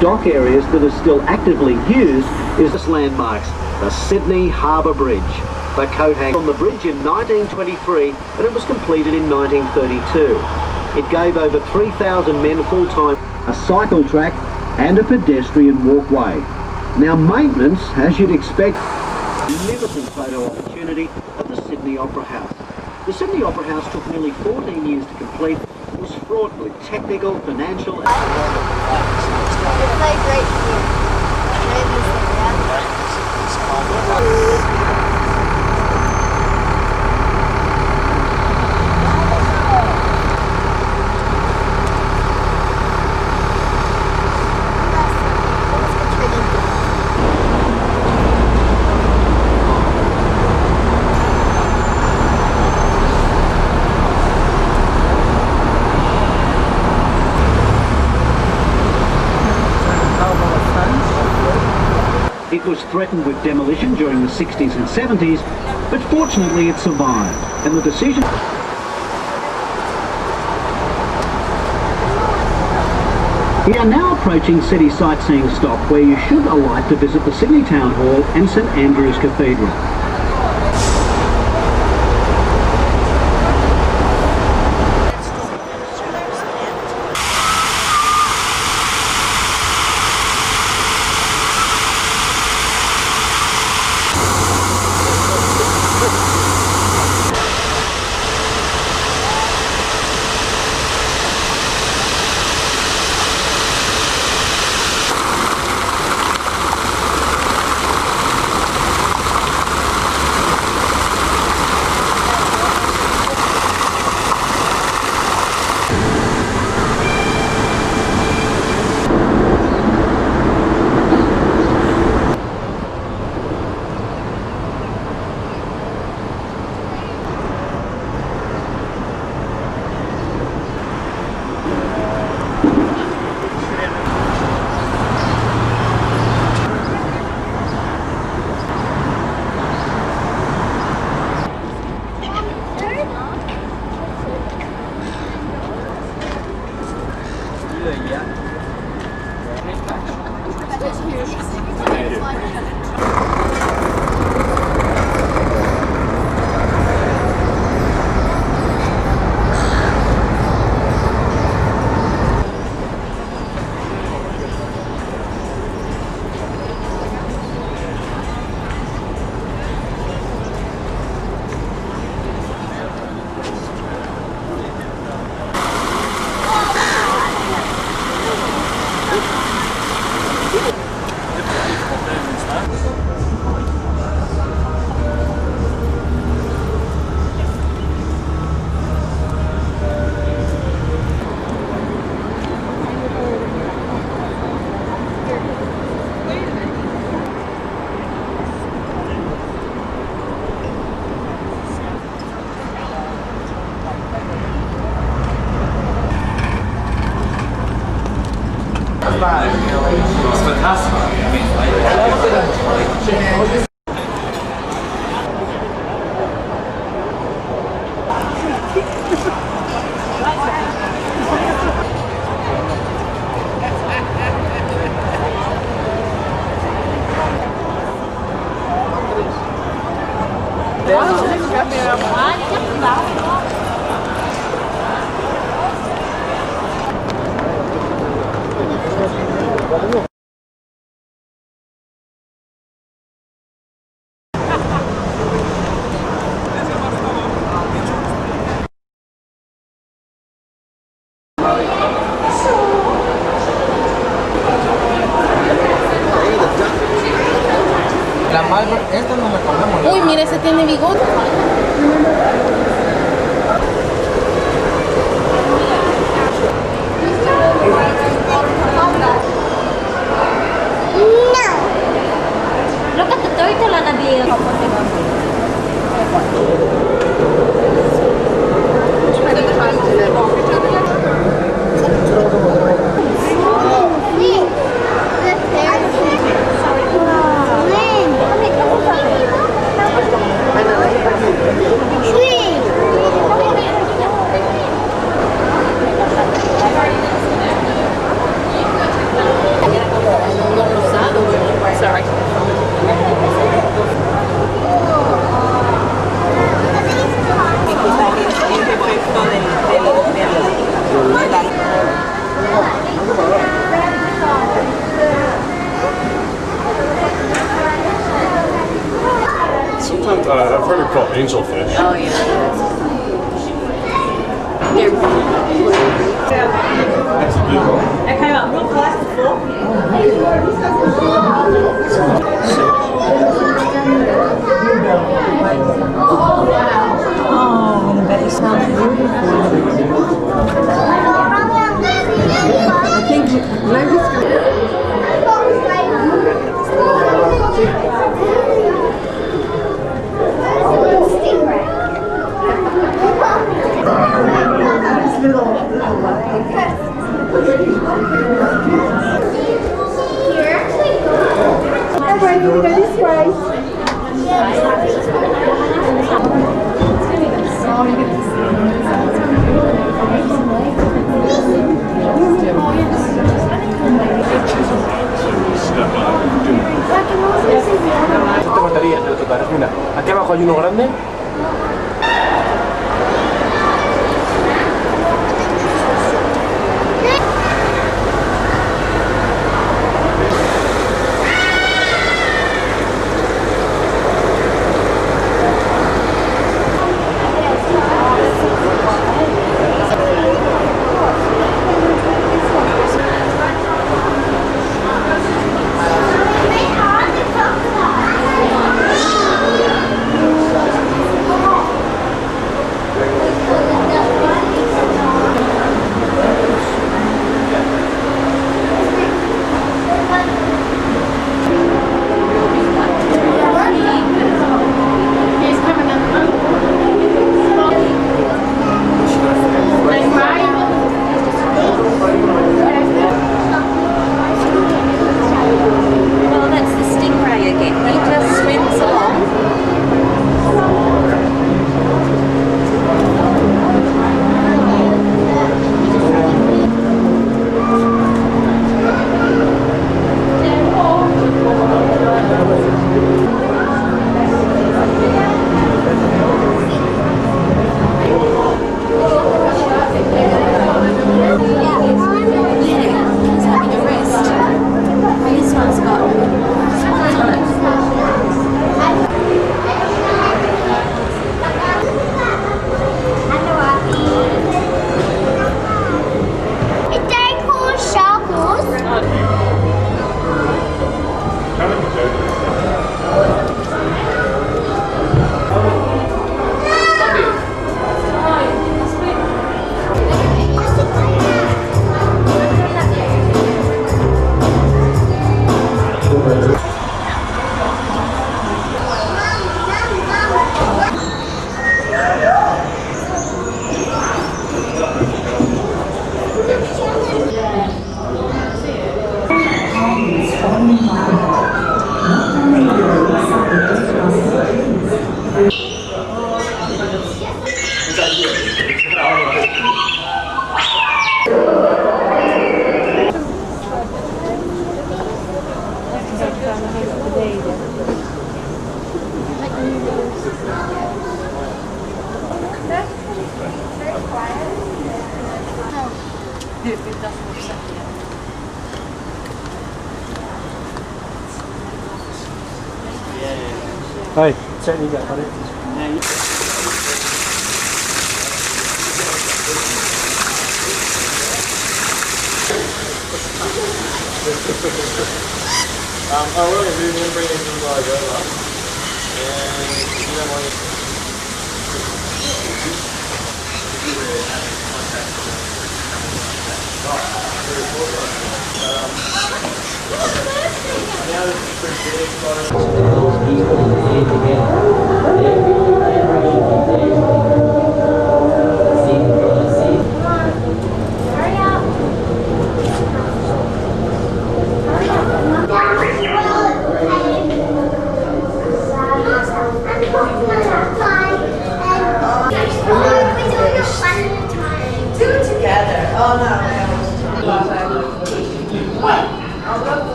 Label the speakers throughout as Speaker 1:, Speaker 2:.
Speaker 1: dock areas that are still actively used is its landmarks, the Sydney Harbour Bridge. The coat hang on the bridge in 1923 and it was completed in 1932. It gave over 3,000 men full-time, a cycle track and a pedestrian walkway. Now maintenance, as you'd expect, limited photo opportunity at the Sydney Opera House. The Sydney Opera House took nearly 14 years to complete. It was fraught with technical, financial...
Speaker 2: They play great here.
Speaker 1: It was threatened with demolition during the 60s and 70s, but fortunately it survived, and the decision... We are now approaching City Sightseeing Stop, where you should alight to visit the Sydney Town Hall and St Andrew's Cathedral.
Speaker 3: It's fantastic. I mean, Angelfish.
Speaker 4: Oh yeah.
Speaker 3: That's a good one.
Speaker 4: It came up real close before. Oh, and I bet it smells beautiful. I think maybe it's good.
Speaker 2: Everybody, we go this way.
Speaker 5: Te mataría, te lo tocarás. Mira, aquí abajo hay uno grande. Hey, check you got buddy.
Speaker 3: Oh, we're going to bring these guys over. And if you don't mind,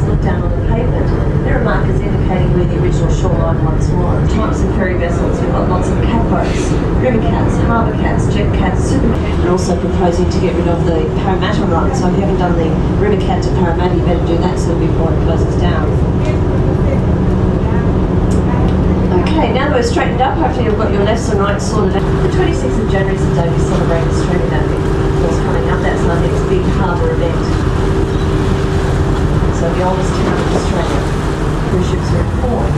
Speaker 6: Look down on the pavement. There are markers indicating where the original shoreline once was. Types of ferry vessels. We've got lots of capo crows, river cats, harbour cats, jet cats, super. They're also proposing to get rid of the Parramatta run. So if you haven't done the river cat to Parramatta, you better do that soon before it closes down. Okay, now that we're straightened up, hopefully you've got your lefts and rights sorted out. The 26th of January is the day we celebrate Australia Day. What's coming up, that's our next big harbour event. So the oldest town in Australia. Cruise ships are in port.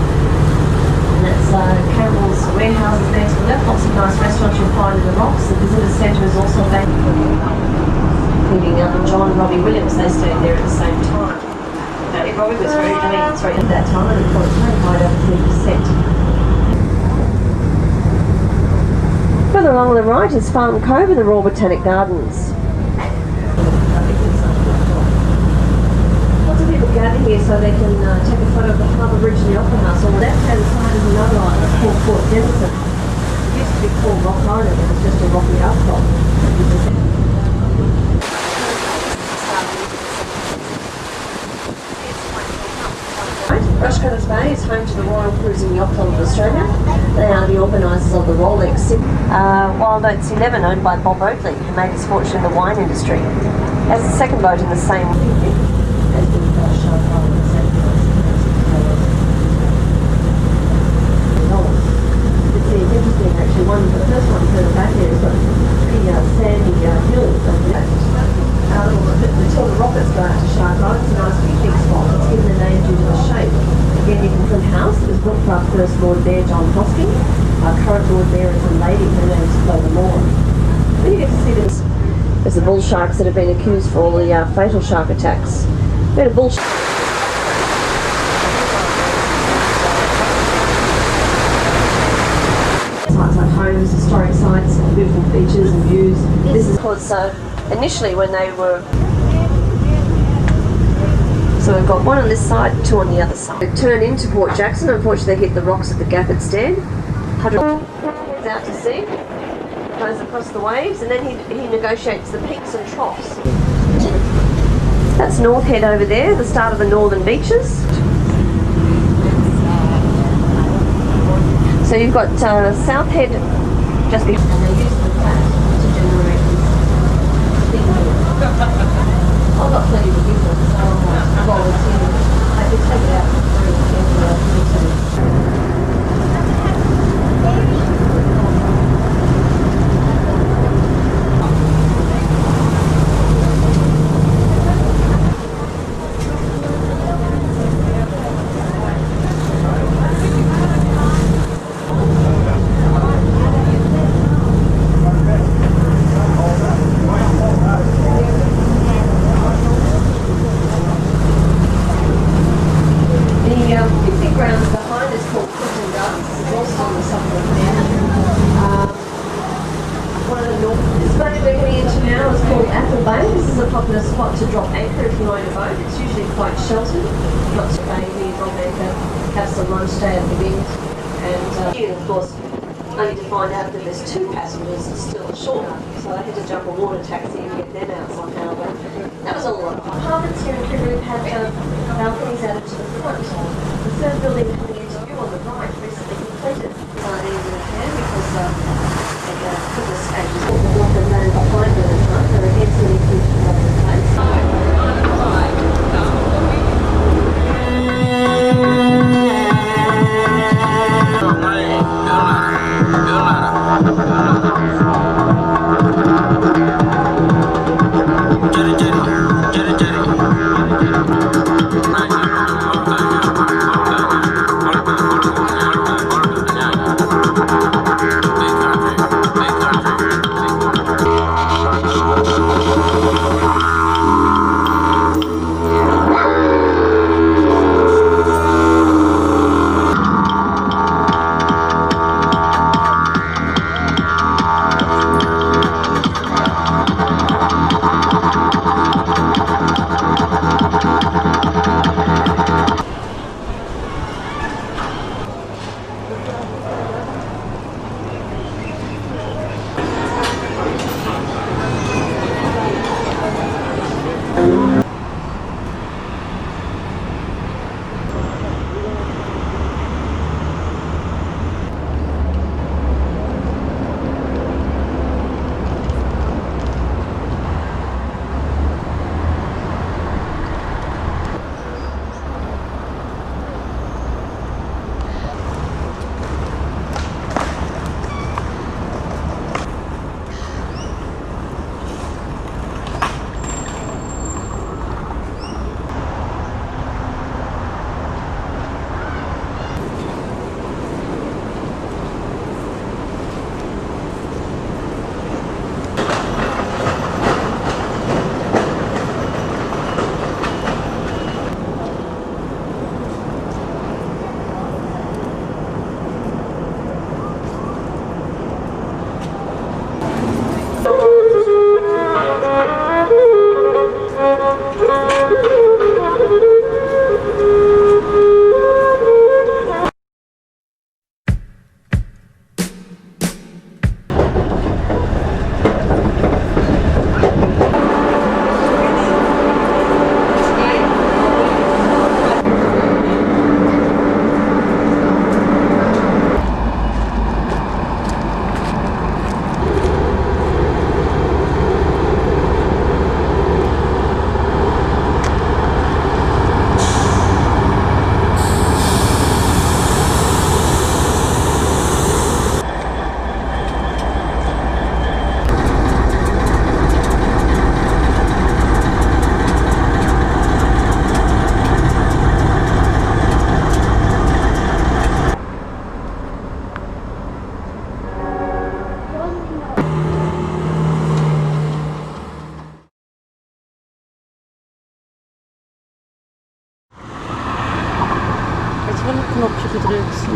Speaker 6: And that's Campbell's warehouses there to the left. Lots of nice restaurants you'll find in the rocks. The visitor centre is also vacant, including John and Robbie Williams. They stayed there at the same time. Now, Robbie was very at that time, and of course, high over 3%. Further along on the right is Farm Cove and the Royal Botanic Gardens. Lots of people gather here so they can take a photo of the harbour bridge and the Opera House. On the left-hand side is another island called Port Denison. It used to be called Rock Island, it was just a rocky outcrop. Rushcutters Bay is home to the Royal Cruising Yacht Club of Australia. They are the organisers of the Rolex Wild Oats 11, owned by Bob Oakley, who made his fortune in the wine industry. As the second boat in the same It's interesting actually, the first one further back there has got pretty sandy hills until the rockets go out to Shark Island. It's a nice big spot. It's given the name due to the shape. Again, you can from house. It was built for our first Lord Mayor, John Hosking. Our current Lord Mayor is a lady. Her name is Clover Moore. Then you get to see this. There's the bull sharks that have been accused for all the fatal shark attacks. We had a bull shark. Sites like homes, historic sites, beautiful beaches and views. This is because initially when they were. So we've got one on this side, two on the other side. They turn into Port Jackson. Unfortunately, they hit the rocks at the gap instead. 100 out to sea, goes across the waves, and then he negotiates the peaks and troughs. That's North Head over there, the start of the northern beaches. So you've got South Head just behind. And they use the flat to generate this. I've got plenty of people, so I'll volunteer. I could take it out for free and to drop anchor if you own a boat. It's usually quite sheltered, not to baby, drop anchor, have some lunch, stay at the wind, and you of course only to find out that there's two passengers still ashore. So I had to jump a water taxi and get them out somehow, but that was all right. Apartments here in Kangaroo had balconies added to the front. The third building coming into view on the right recently completed. It's not easy to hand because they couldn't escape what the land behind them in the front. They're against the inclusion of the place.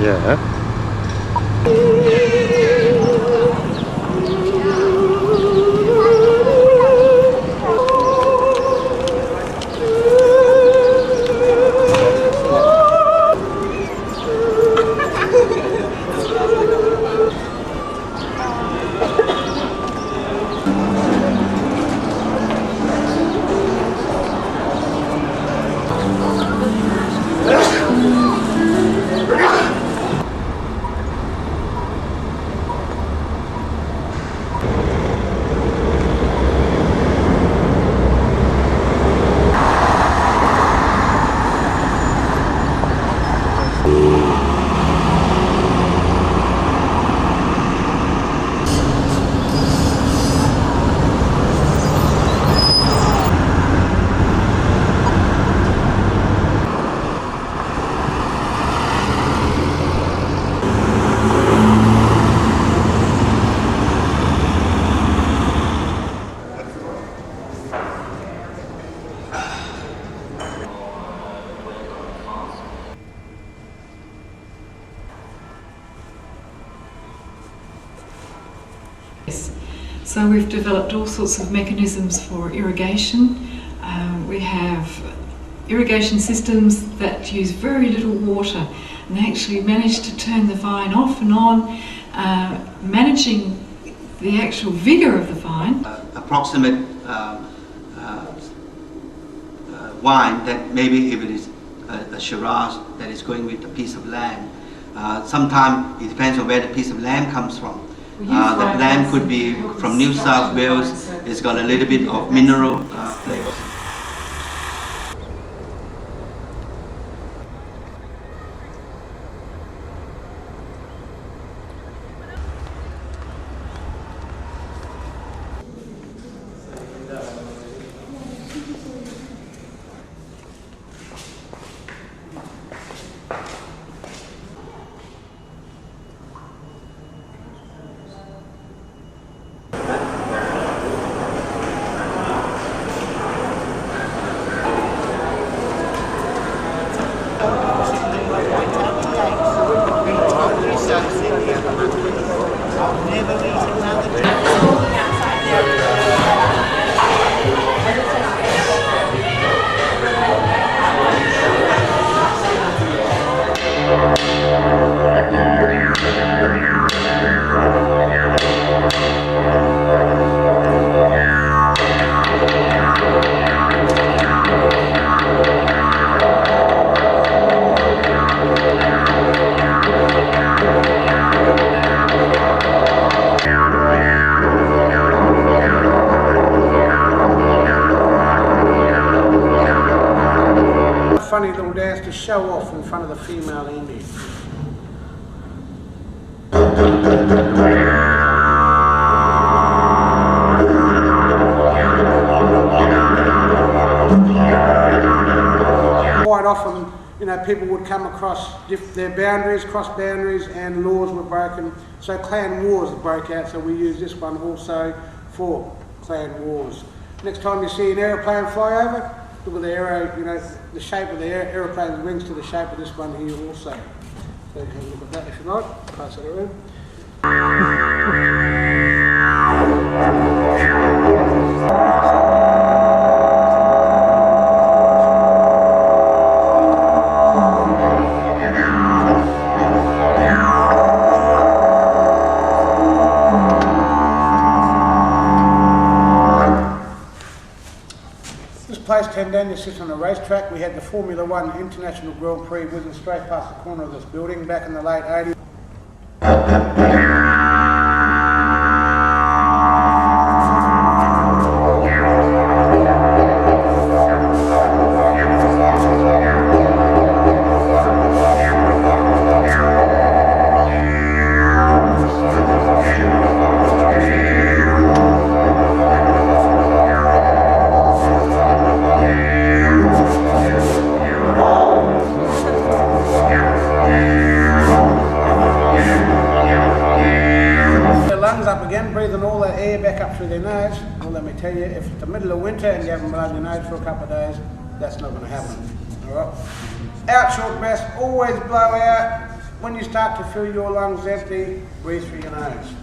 Speaker 3: Yeah.
Speaker 7: So we've developed all sorts of mechanisms for irrigation. We have irrigation systems that use very little water and they actually manage to turn the vine off and on, managing the actual vigour of the vine.
Speaker 8: Approximate wine that maybe if it is a Shiraz that is going with a piece of land. Sometimes it depends on where the piece of land comes from. The land could be from New South Wales. It's got a little bit of mineral flavor.
Speaker 9: Funny little dance to show off in front of the female Indian. Quite often, you know, people would come across their boundaries, cross boundaries, and laws were broken. So clan wars broke out. So we use this one also for clan wars. Next time you see an aeroplane fly over, look at the arrow, you know, the shape of the aeroplane's wings to the shape of this one here also. So you have a look at that if you like. Pass it around. Place 10 Daniel sits on a racetrack. We had the Formula 1 International Grand Prix whizzing straight past the corner of this building back in the late 80s. Breathing all that air back up through their nose. Well, let me tell you, if it's the middle of winter and you haven't blown your nose for a couple of days, that's not going to happen. All right. Out short breaths, always blow out When you start to feel your lungs empty, breathe through your nose.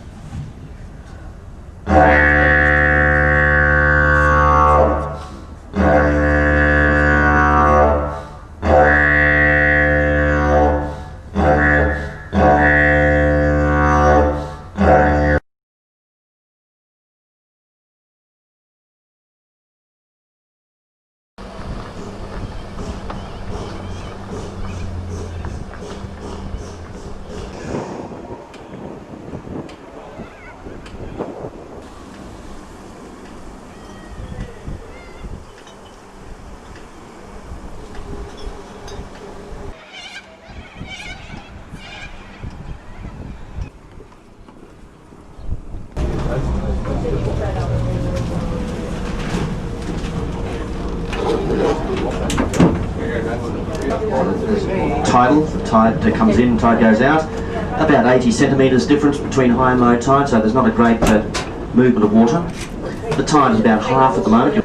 Speaker 1: Tidal, the tide that comes in, tide goes out. About 80 centimetres difference between high and low tide, so there's not a great movement of water. The tide is about half at the moment.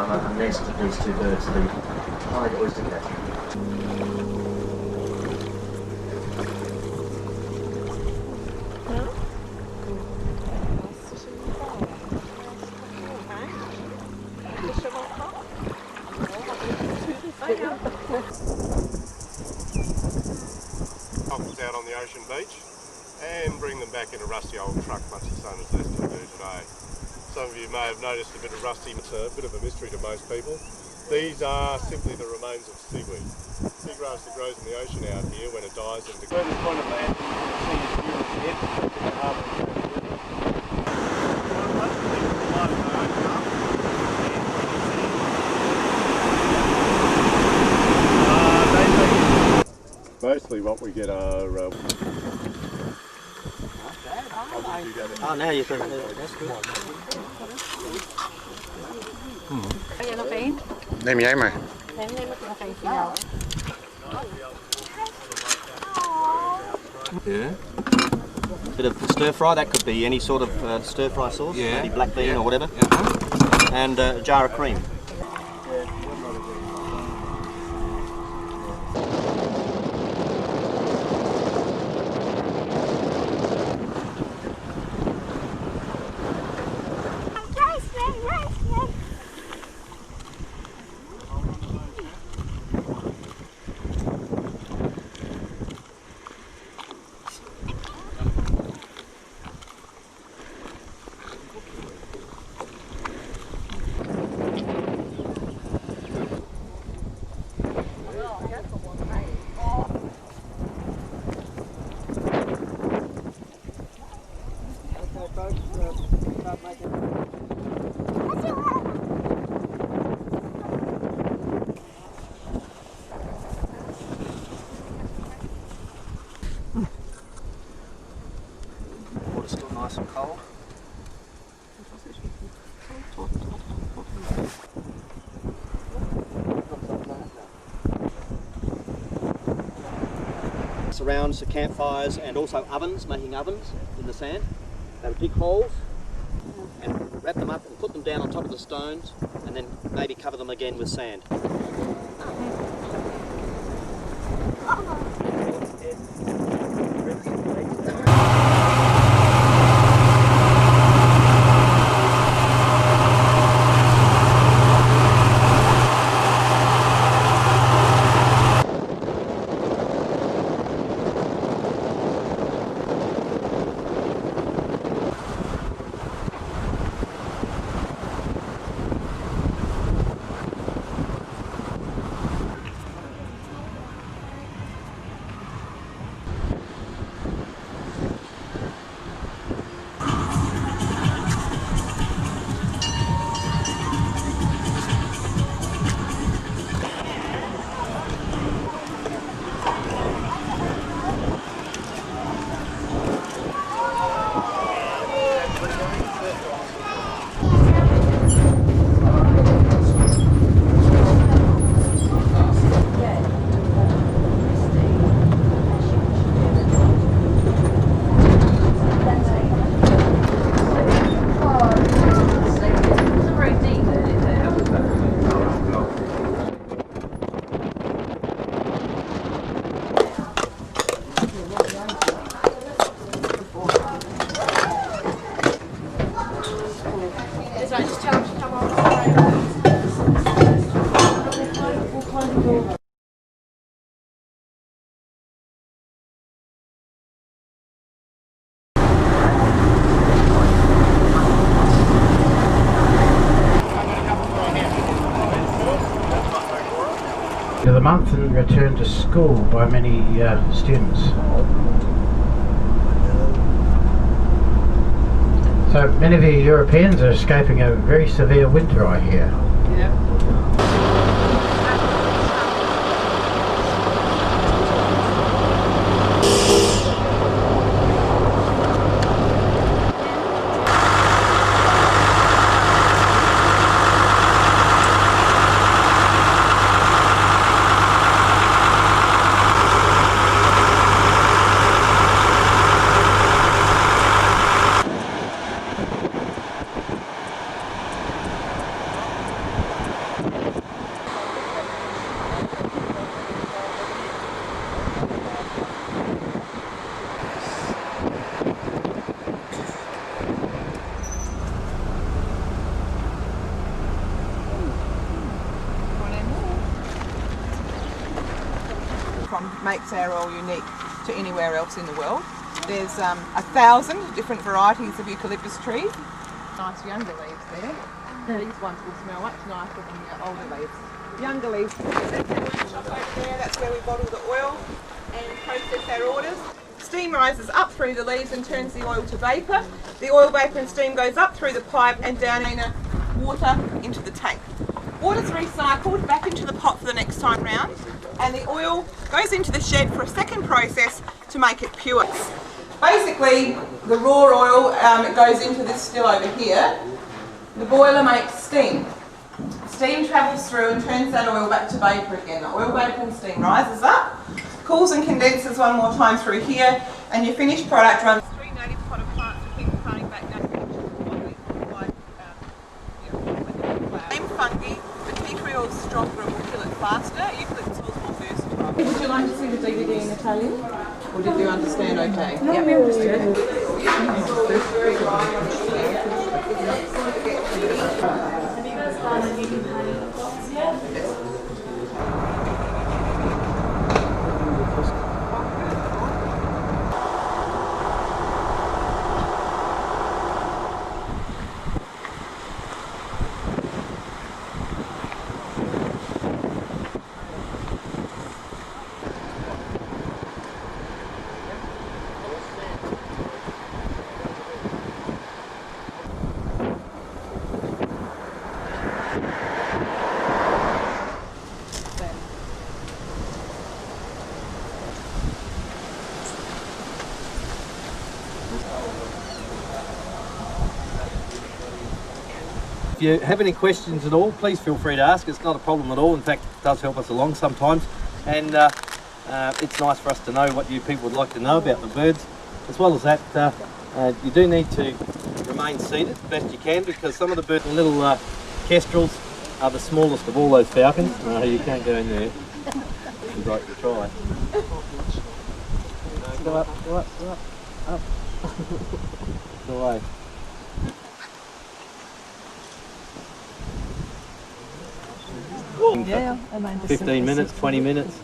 Speaker 1: A nest of these two birds, the pied oyster catcher.
Speaker 3: Out on the ocean beach and bring them back in a rusty old truck, much the same as they still do today. Some of you may have noticed a bit of rusty, it's a bit of a mystery to most people. These are simply the remains of seaweed. Seagrass that grows in the ocean out here, when it dies and decays. Furthest point of land, you can see this beautiful head in the harbour. Mostly what we get are...
Speaker 1: Oh, now you can. That's good.
Speaker 9: Nêm giấy mà.
Speaker 10: Yeah. Bit of stir fry, that could be any sort of stir fry sauce, maybe black bean or whatever. And a jar of cream. Water's still nice and cold. Surrounds the campfires and also ovens, making ovens in the sand. They would dig holes and wrap them up and put them down on top of the stones and then maybe cover them again with sand.
Speaker 2: It's like just tell them to come on.
Speaker 11: of the month and return to school by many students. So many of you Europeans are escaping a very severe winter, I hear.
Speaker 4: Yeah.
Speaker 12: Makes our oil unique to anywhere else in the world. There's 1,000 different varieties of eucalyptus trees. Nice younger leaves there. These ones will smell much nicer than the older leaves. Younger leaves. That's our workshop over there. That's where we bottle the oil and process our orders. Steam rises up through the leaves and turns the oil to vapour. The oil vapour and steam goes up through the pipe and down in water into the tank. Water's recycled back into the pot for the next time round, and the oil goes into the shed for a second process to make it pure. Basically, the raw oil, it goes into this still over here. The boiler makes steam. Steam travels through and turns that oil back to vapour again. The oil vapour and steam rises up, cools and condenses one more time through here, and your finished product runs 3 native potted plants to keep farming back native fungi, but tea tree oil is stronger and will kill it faster. Eucalyptus oil is more versatile. Would you like to see the DVD in Italian? Or did you understand okay?
Speaker 4: No, we understood.
Speaker 2: Have you guys gone on YouTube Honey yet?
Speaker 10: If you have any questions at all, please feel free to ask. It's not a problem at all. In fact, it does help us along sometimes. And it's nice for us to know what you people would like to know about the birds. As well as that, you do need to remain seated as best you can, because some of the birds, the little kestrels, are the smallest of all those falcons. You can't go in there. You'd like to try. Go up, go up, go up, up. Go away.
Speaker 12: Yeah,
Speaker 10: 15 minutes, 20 minutes.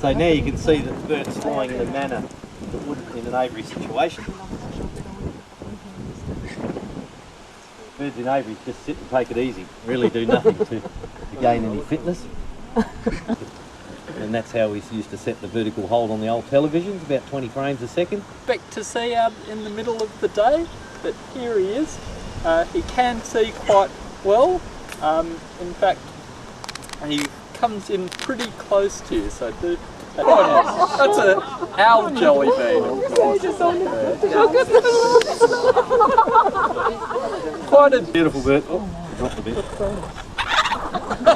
Speaker 10: So now you can see that the bird's flying in a manner that wouldn't in an aviary situation. Birds in aviaries just sit and take it easy, really do nothing to gain any fitness. And that's how we used to set the vertical hold on the old televisions, about 20 frames a second.
Speaker 13: Expect to see out in the middle of the day, but here he is. He can see quite well. In fact, he comes in pretty close to you, so do. That's an owl jelly bean. Quite a beautiful bird. Oh, dropped a bit.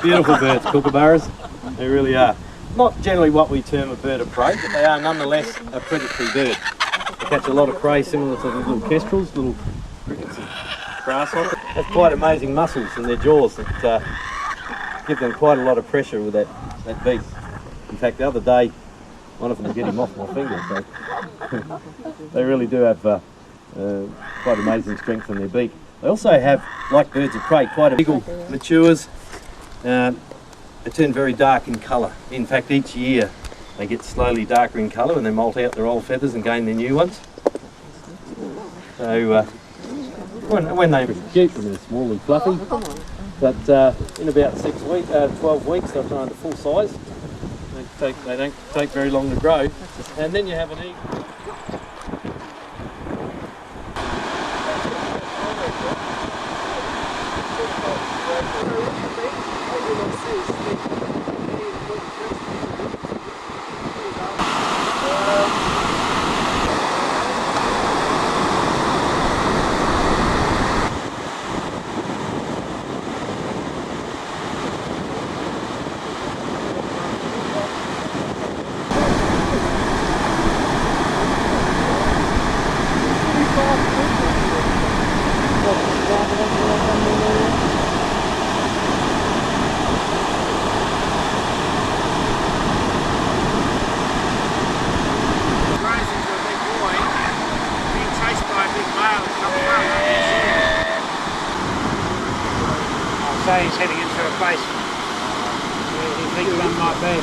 Speaker 13: Beautiful birds, kookaburras. They really are. Not generally what we term a bird of prey, but they are nonetheless a predatory bird. They catch a lot of prey similar to the little kestrels, little crickets and grasshoppers. They have quite amazing muscles in their jaws that give them quite a lot of pressure with that beak. In fact, the other day, one of them was getting off my finger, so they really do have quite amazing strength in their beak. They also have, like birds of prey, quite a eagle matures. They turn very dark in colour. In fact, each year they get slowly darker in colour and they molt out their old feathers and gain their new ones. So when they cute, when they're small and fluffy, but in about 12 weeks they'll turn to full size. They don't take very long to grow. And then you have an eagle.
Speaker 11: He's heading into a place where he thinks one might be.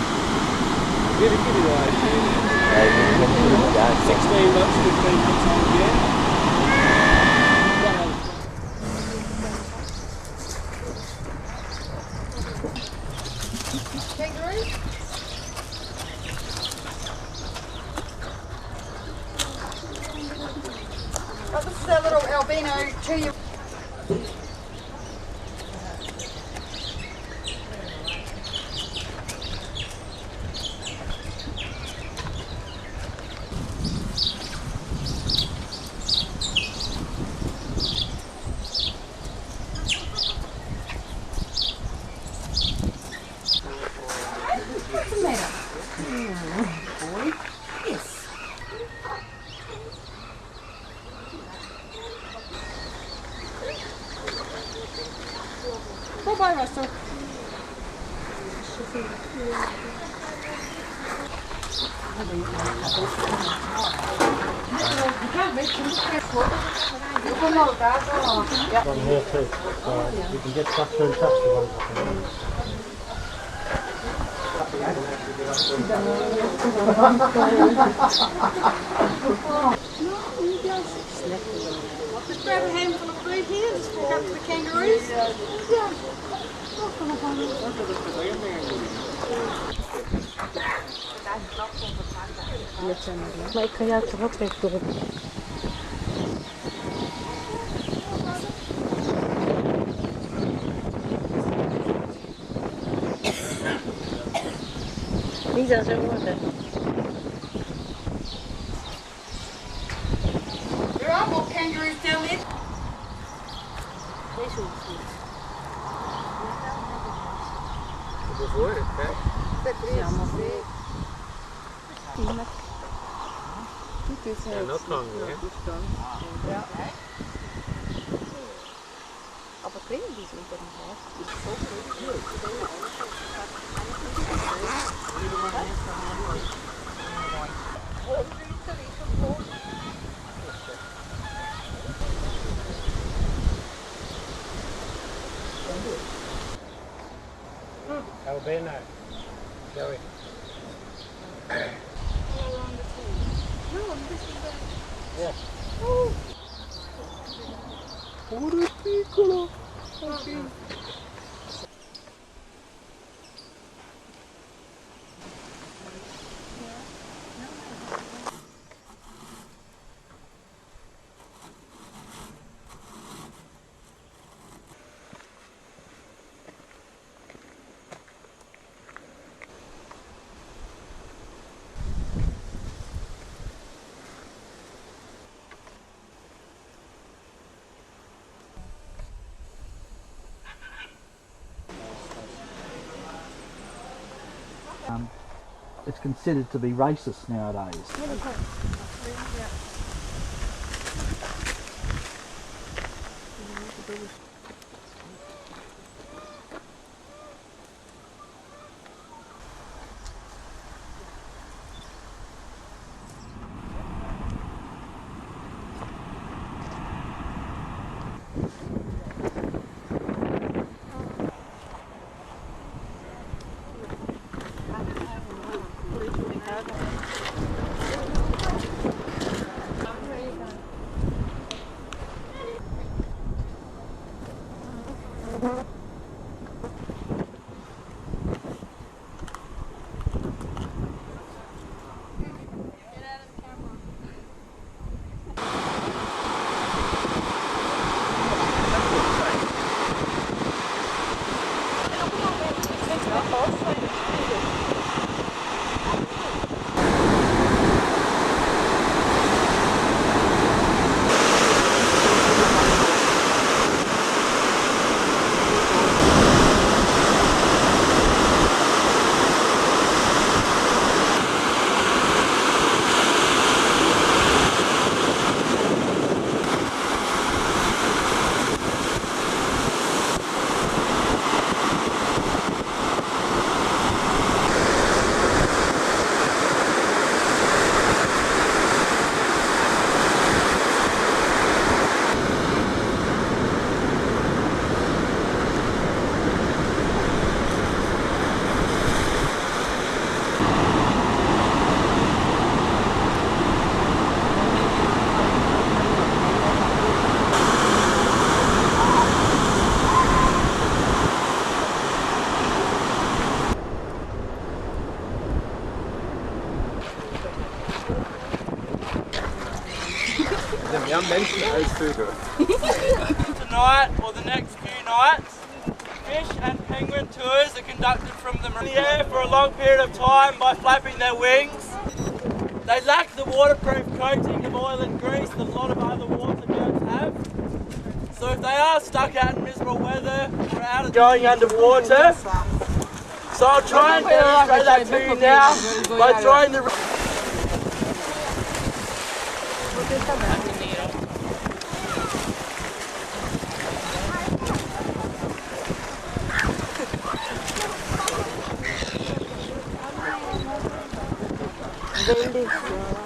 Speaker 13: 16 months, 15 months old again.
Speaker 4: Kangaroo? Oh, this is our little albino chew. Bye-bye, Russell.
Speaker 11: One here too, so you can get stuff through and touch the ones
Speaker 4: Just grab a handful of food here, just walk up to the kangaroos.
Speaker 6: Maar ik kan jou toch ook wegdoen. Niet zo zo worden.
Speaker 4: There are more kangaroos down there.
Speaker 6: Deze hoeft niet.
Speaker 4: Ja, maar
Speaker 11: not long, yeah.
Speaker 4: Ja. Aber kriegen die sind dann raus.
Speaker 11: Albino, Joey. Yeah.
Speaker 4: Oh,
Speaker 11: Pure piccolo.
Speaker 14: It's considered to be racist nowadays.
Speaker 15: Tonight or the next few nights, fish and penguin tours are conducted from the air for a long period of time by flapping their wings. They lack the waterproof coating of oil and grease that a lot of other water birds have. So if they are stuck out in miserable weather or out going underwater, so I'll try and demonstrate that to you now by throwing the
Speaker 4: Bellissimo,